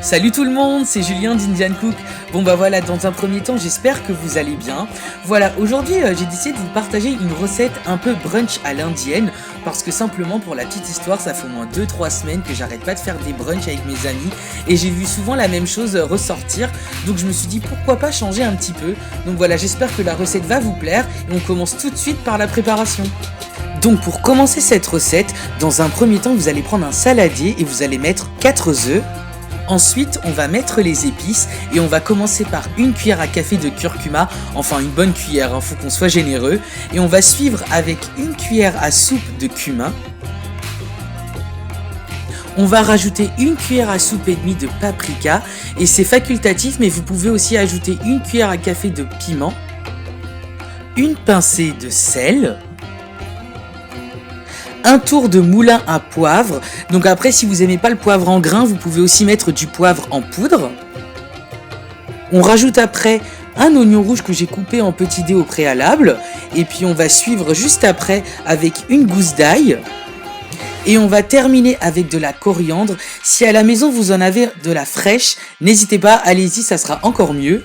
Salut tout le monde, c'est Julien d'Indian Cook. Bon bah voilà, dans un premier temps, j'espère que vous allez bien. Voilà, aujourd'hui j'ai décidé de vous partager une recette un peu brunch à l'indienne, parce que simplement pour la petite histoire, ça fait au moins 2-3 semaines que j'arrête pas de faire des brunchs avec mes amis, et j'ai vu souvent la même chose ressortir, donc je me suis dit pourquoi pas changer un petit peu. Donc voilà, j'espère que la recette va vous plaire, et on commence tout de suite par la préparation. Donc pour commencer cette recette, dans un premier temps, vous allez prendre un saladier et vous allez mettre 4 œufs. Ensuite, on va mettre les épices et on va commencer par une cuillère à café de curcuma, enfin une bonne cuillère, faut qu'on soit généreux. Et on va suivre avec une cuillère à soupe de cumin. On va rajouter une cuillère à soupe et demie de paprika et c'est facultatif, mais vous pouvez aussi ajouter une cuillère à café de piment, une pincée de sel, un tour de moulin à poivre. Donc après, si vous aimez pas le poivre en grains, vous pouvez aussi mettre du poivre en poudre. On rajoute après un oignon rouge que j'ai coupé en petits dés au préalable. Et puis on va suivre juste après avec une gousse d'ail. Et on va terminer avec de la coriandre. Si à la maison vous en avez de la fraîche, n'hésitez pas, allez-y, ça sera encore mieux.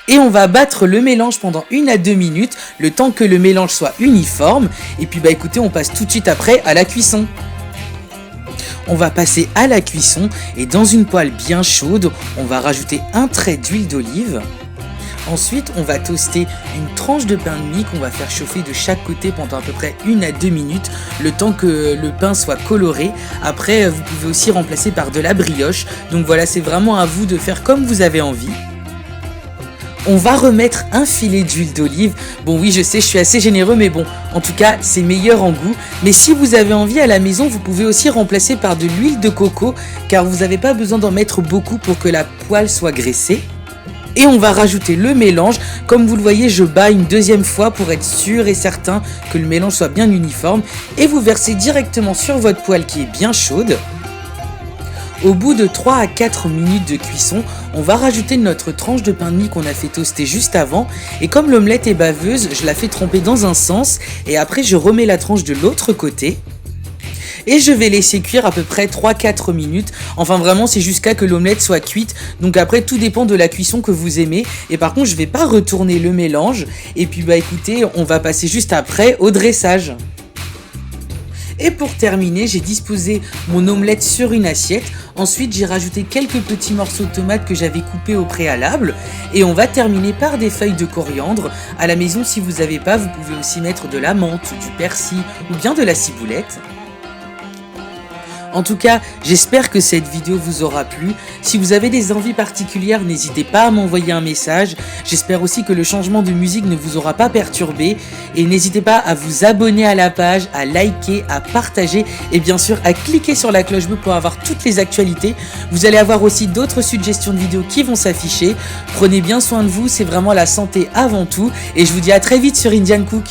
Et on va battre le mélange pendant 1 à 2 minutes, le temps que le mélange soit uniforme. Et puis bah écoutez, on passe tout de suite après à la cuisson. On va passer à la cuisson et dans une poêle bien chaude, on va rajouter un trait d'huile d'olive. Ensuite, on va toaster une tranche de pain de mie qu'on va faire chauffer de chaque côté pendant à peu près 1 à 2 minutes, le temps que le pain soit coloré. Après, vous pouvez aussi remplacer par de la brioche. Donc voilà, c'est vraiment à vous de faire comme vous avez envie. On va remettre un filet d'huile d'olive. Bon oui, je sais, je suis assez généreux, mais bon, en tout cas, c'est meilleur en goût. Mais si vous avez envie à la maison, vous pouvez aussi remplacer par de l'huile de coco, car vous n'avez pas besoin d'en mettre beaucoup pour que la poêle soit graissée. Et on va rajouter le mélange. Comme vous le voyez, je bats une deuxième fois pour être sûr et certain que le mélange soit bien uniforme. Et vous versez directement sur votre poêle qui est bien chaude. Au bout de 3 à 4 minutes de cuisson, on va rajouter notre tranche de pain de mie qu'on a fait toaster juste avant. Et comme l'omelette est baveuse, je la fais tremper dans un sens et après je remets la tranche de l'autre côté. Et je vais laisser cuire à peu près 3-4 minutes. Enfin vraiment, c'est jusqu'à que l'omelette soit cuite. Donc après, tout dépend de la cuisson que vous aimez. Et par contre, je vais pas retourner le mélange. Et puis bah écoutez, on va passer juste après au dressage. Et pour terminer, j'ai disposé mon omelette sur une assiette. Ensuite, j'ai rajouté quelques petits morceaux de tomates que j'avais coupés au préalable. Et on va terminer par des feuilles de coriandre. À la maison, si vous n'avez pas, vous pouvez aussi mettre de la menthe, du persil ou bien de la ciboulette. En tout cas, j'espère que cette vidéo vous aura plu. Si vous avez des envies particulières, n'hésitez pas à m'envoyer un message. J'espère aussi que le changement de musique ne vous aura pas perturbé. Et n'hésitez pas à vous abonner à la page, à liker, à partager et bien sûr à cliquer sur la cloche bleue pour avoir toutes les actualités. Vous allez avoir aussi d'autres suggestions de vidéos qui vont s'afficher. Prenez bien soin de vous, c'est vraiment la santé avant tout. Et je vous dis à très vite sur Indian Cook.